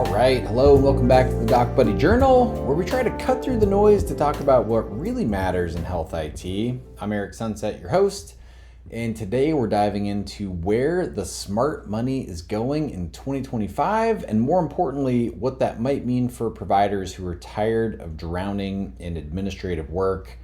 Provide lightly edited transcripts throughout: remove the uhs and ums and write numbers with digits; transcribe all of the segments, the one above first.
All right, hello and welcome back to the Doc Buddy Journal, where we try to cut through the noise to talk about what really matters in health IT. I'm Eric Sunset, your host, and today we're diving into where the smart money is going in 2025, and more importantly, what that might mean for providers who are tired of drowning in administrative work.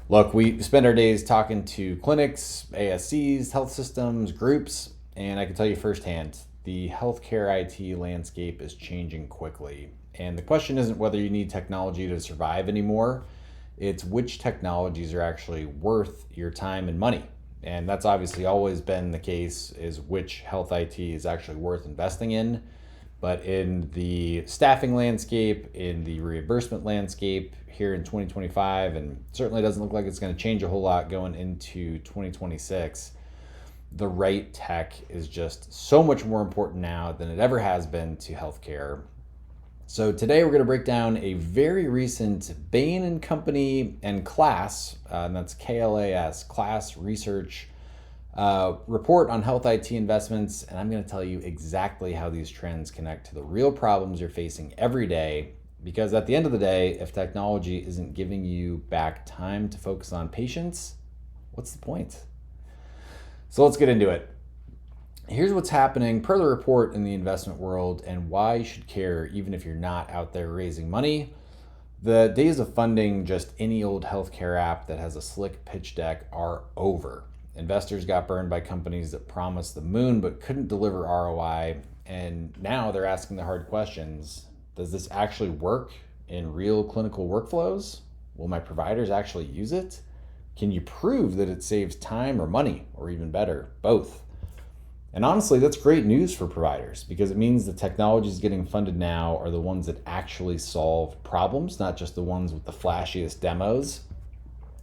Look, we spend our days talking to clinics, ASCs, health systems, groups, and I can tell you firsthand, the healthcare IT landscape is changing quickly. And the question isn't whether you need technology to survive anymore, it's which technologies are actually worth your time and money. And that's obviously always been the case, is which health IT is actually worth investing in. But in the staffing landscape, in the reimbursement landscape here in 2025, and certainly doesn't look like it's going to change a whole lot going into 2026, the right tech is just so much more important now than it ever has been to healthcare. So today we're going to break down a very recent Bain and Company and KLAS, and that's KLAS, KLAS research report on health IT investments, and I'm going to tell you exactly how these trends connect to the real problems you're facing every day. Because at the end of the day, if technology isn't giving you back time to focus on patients, what's the point? So let's get into it. Here's what's happening per the report in the investment world and why you should care even if you're not out there raising money. The days of funding just any old healthcare app that has a slick pitch deck are over. Investors got burned by companies that promised the moon but couldn't deliver ROI, and now they're asking the hard questions. Does this actually work in real clinical workflows? Will my providers actually use it? Can you prove that it saves time or money, or even better, both? And honestly, that's great news for providers because it means the technologies getting funded now are the ones that actually solve problems, not just the ones with the flashiest demos.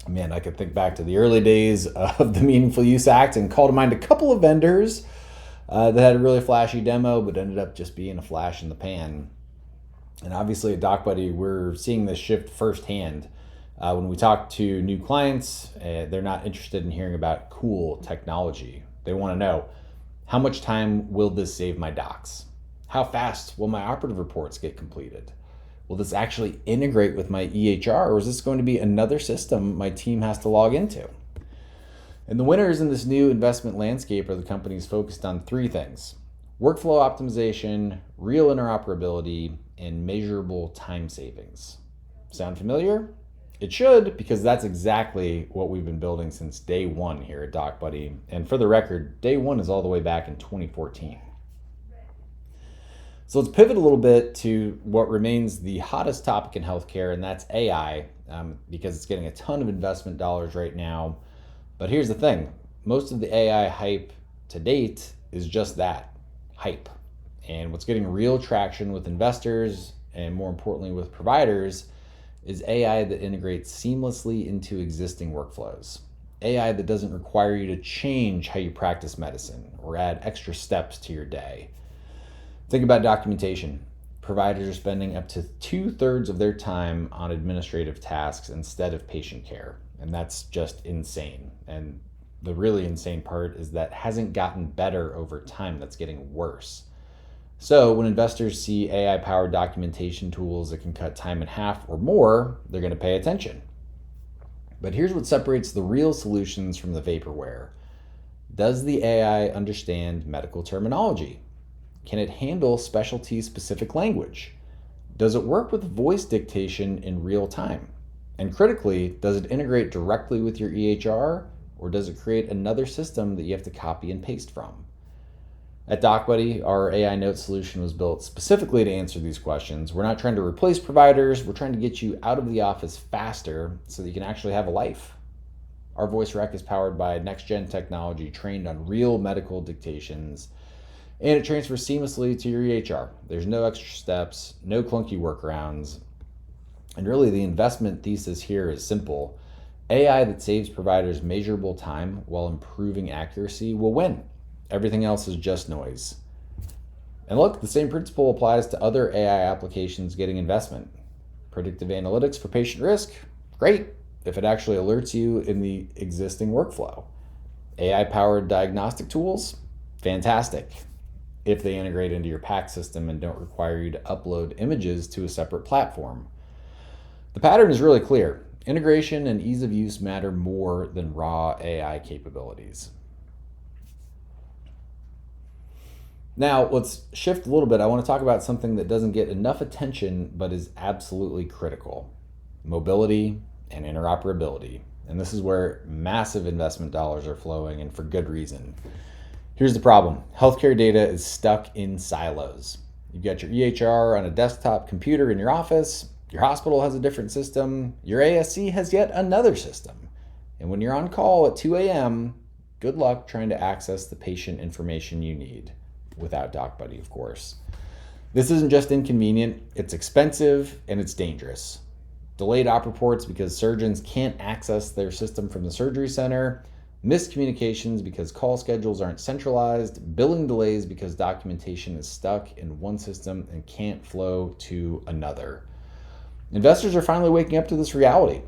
Man, I could think back to the early days of the Meaningful Use Act and call to mind a couple of vendors that had a really flashy demo, but ended up just being a flash in the pan. And obviously at DocBuddy, we're seeing this shift firsthand. When we talk to new clients, they're not interested in hearing about cool technology. They want to know, how much time will this save my docs? How fast will my operative reports get completed? Will this actually integrate with my EHR, or is this going to be another system my team has to log into? And the winners in this new investment landscape are the companies focused on three things: workflow optimization, real interoperability, and measurable time savings. Sound familiar? It should, because that's exactly what we've been building since day one here at DocBuddy. And for the record, day one is all the way back in 2014. So let's pivot a little bit to what remains the hottest topic in healthcare, and that's AI, because it's getting a ton of investment dollars right now. But here's the thing, most of the AI hype to date is just that, hype. And what's getting real traction with investors, and more importantly with providers, is AI that integrates seamlessly into existing workflows. AI that doesn't require you to change how you practice medicine or add extra steps to your day. Think about documentation. Providers are spending up to 2/3 of their time on administrative tasks instead of patient care. And that's just insane. And the really insane part is that hasn't gotten better over time, that's getting worse. So when investors see AI-powered documentation tools that can cut time in half or more, they're going to pay attention. But here's what separates the real solutions from the vaporware. Does the AI understand medical terminology? Can it handle specialty-specific language? Does it work with voice dictation in real time? And critically, does it integrate directly with your EHR, or does it create another system that you have to copy and paste from? At DocBuddy, our AI Note solution was built specifically to answer these questions. We're not trying to replace providers, we're trying to get you out of the office faster so that you can actually have a life. Our voice rec is powered by next-gen technology trained on real medical dictations, and it transfers seamlessly to your EHR. There's no extra steps, no clunky workarounds. And really the investment thesis here is simple. AI that saves providers measurable time while improving accuracy will win. Everything else is just noise. And look, the same principle applies to other AI applications getting investment. Predictive analytics for patient risk, great, if it actually alerts you in the existing workflow. AI-powered diagnostic tools, fantastic. if they integrate into your PAC system and don't require you to upload images to a separate platform. The pattern is really clear. Integration and ease of use matter more than raw AI capabilities. Now, let's shift a little bit. I want to talk about something that doesn't get enough attention but is absolutely critical: mobility and interoperability. And this is where massive investment dollars are flowing, and for good reason. Here's the problem. Healthcare data is stuck in silos. You've got your EHR on a desktop computer in your office, your hospital has a different system, your ASC has yet another system. And when you're on call at 2 a.m., good luck trying to access the patient information you need, without DocBuddy, of course. This isn't just inconvenient, it's expensive and it's dangerous. Delayed op reports because surgeons can't access their system from the surgery center, miscommunications because call schedules aren't centralized, billing delays because documentation is stuck in one system and can't flow to another. Investors are finally waking up to this reality.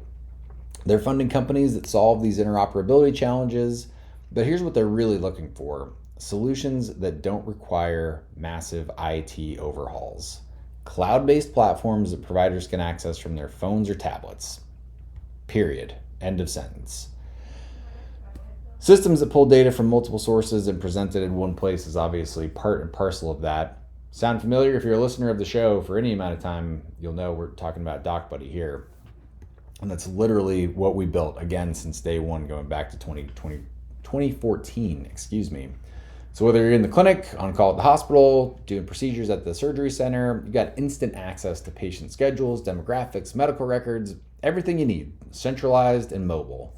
They're funding companies that solve these interoperability challenges, but here's what they're really looking for: solutions that don't require massive IT overhauls. Cloud-based platforms that providers can access from their phones or tablets. Period. End of sentence. Systems that pull data from multiple sources and present it in one place is obviously part and parcel of that. Sound familiar? If you're a listener of the show for any amount of time, you'll know we're talking about DocBuddy here. And that's literally what we built, again, since day one, going back to 2014, So whether you're in the clinic, on call at the hospital, doing procedures at the surgery center, you got instant access to patient schedules, demographics, medical records, everything you need, centralized and mobile.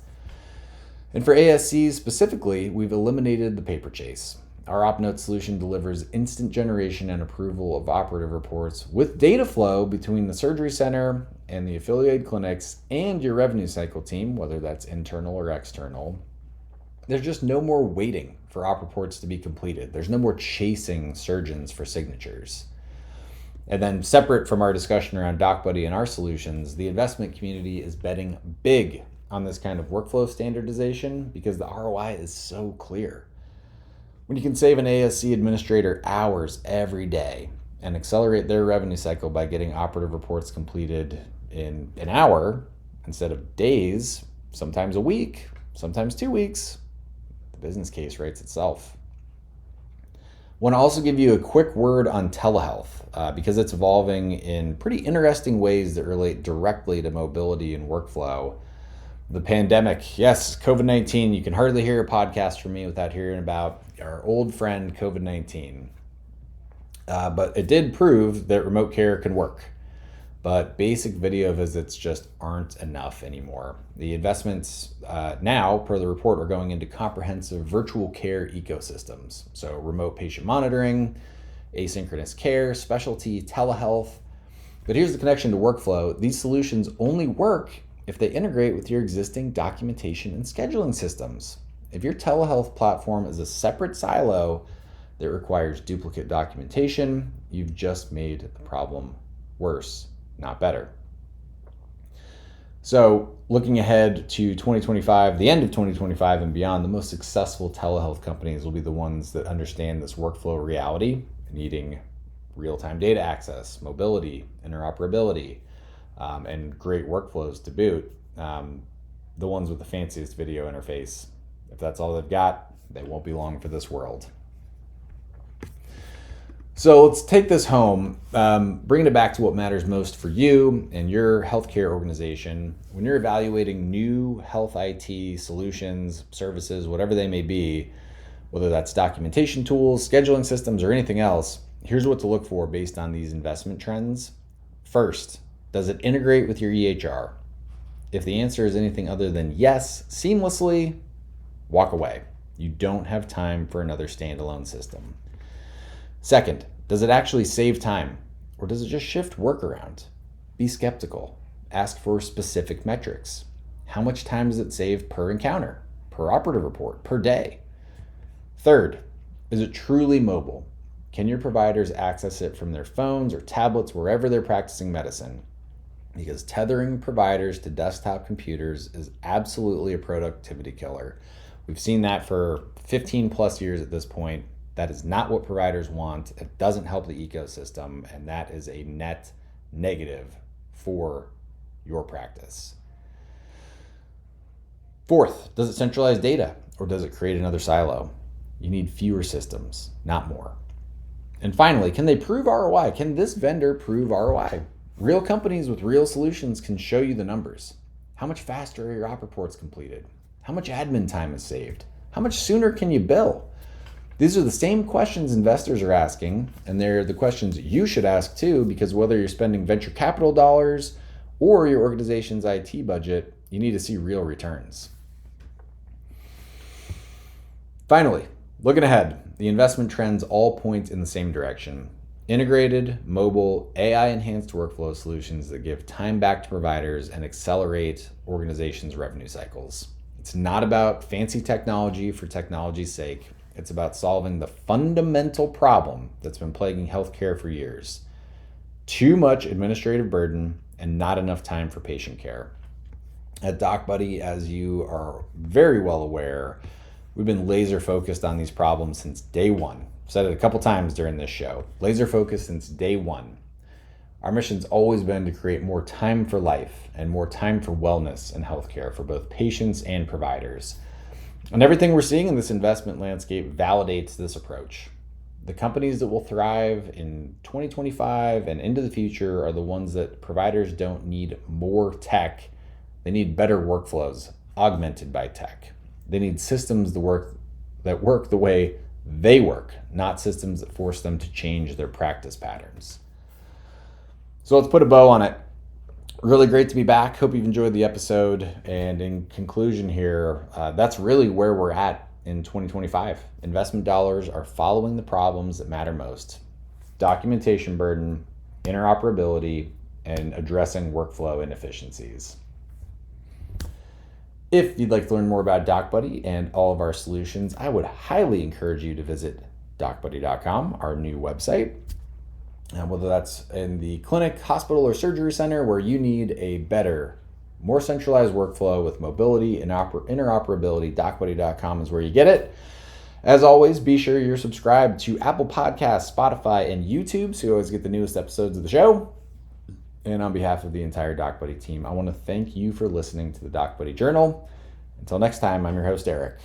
And for ASCs specifically, we've eliminated the paper chase. Our OpNote solution delivers instant generation and approval of operative reports with data flow between the surgery center and the affiliated clinics and your revenue cycle team, whether that's internal or external. There's just no more waiting for op reports to be completed. There's no more chasing surgeons for signatures. And then separate from our discussion around DocBuddy and our solutions, the investment community is betting big on this kind of workflow standardization because the ROI is so clear. When you can save an ASC administrator hours every day and accelerate their revenue cycle by getting operative reports completed in an hour instead of days, sometimes a week, sometimes 2 weeks, the business case writes itself. I want to also give you a quick word on telehealth because it's evolving in pretty interesting ways that relate directly to mobility and workflow. The pandemic, yes, COVID-19, you can hardly hear a podcast from me without hearing about our old friend COVID-19. But it did prove that remote care can work. But basic video visits just aren't enough anymore. The investments now, per the report, are going into comprehensive virtual care ecosystems. So remote patient monitoring, asynchronous care, specialty, telehealth. But here's the connection to workflow. These solutions only work if they integrate with your existing documentation and scheduling systems. If your telehealth platform is a separate silo that requires duplicate documentation, you've just made the problem worse, not better. So looking ahead to 2025, the end of 2025 and beyond, the most successful telehealth companies will be the ones that understand this workflow reality, needing real-time data access, mobility, interoperability, and great workflows to boot. The ones with the fanciest video interface. If that's all they've got, they won't be long for this world. So let's take this home, bringing it back to what matters most for you and your healthcare organization. When you're evaluating new health IT solutions, services, whatever they may be, whether that's documentation tools, scheduling systems, or anything else, here's what to look for based on these investment trends. First, does it integrate with your EHR? If the answer is anything other than yes, seamlessly, walk away. You don't have time for another standalone system. Second, does it actually save time, or does it just shift work around? Be skeptical. Ask for specific metrics. How much time does it save per encounter, per operative report, per day? Third, is it truly mobile? Can your providers access it from their phones or tablets wherever they're practicing medicine? Because tethering providers to desktop computers is absolutely a productivity killer. We've seen that for 15 plus years at this point. That is not what providers want. It doesn't help the ecosystem, and that is a net negative for your practice. Fourth, does it centralize data or does it create another silo? You need fewer systems, not more. And finally, can they prove ROI? Can this vendor prove ROI? Real companies with real solutions can show you the numbers. How much faster are your op reports completed? How much admin time is saved? How much sooner can you bill? These are the same questions investors are asking, and they're the questions you should ask too, because whether you're spending venture capital dollars or your organization's IT budget, you need to see real returns. Finally, looking ahead, the investment trends all point in the same direction. Integrated, mobile, AI-enhanced workflow solutions that give time back to providers and accelerate organizations' revenue cycles. It's not about fancy technology for technology's sake. It's about solving the fundamental problem that's been plaguing healthcare for years. Too much administrative burden and not enough time for patient care. At DocBuddy, as you are very well aware, we've been laser focused on these problems since day one. I've said it a couple times during this show. Laser focused since day one. Our mission's always been to create more time for life and more time for wellness in healthcare for both patients and providers. And everything we're seeing in this investment landscape validates this approach. The companies that will thrive in 2025 and into the future are the ones that providers don't need more tech. They need better workflows augmented by tech. They need systems that work the way they work, not systems that force them to change their practice patterns. So let's put a bow on it. Really great to be back. Hope you've enjoyed the episode. And in conclusion here, that's really where we're at in 2025. Investment dollars are following the problems that matter most: documentation burden, interoperability, and addressing workflow inefficiencies. If you'd like to learn more about DocBuddy and all of our solutions, I would highly encourage you to visit docbuddy.com, our new website. Whether that's in the clinic, hospital, or surgery center where you need a better, more centralized workflow with mobility and interoperability, docbuddy.com is where you get it. As always, be sure you're subscribed to Apple Podcasts, Spotify, and YouTube so you always get the newest episodes of the show. And on behalf of the entire DocBuddy team, I want to thank you for listening to the DocBuddy Journal. Until next time, I'm your host, Eric.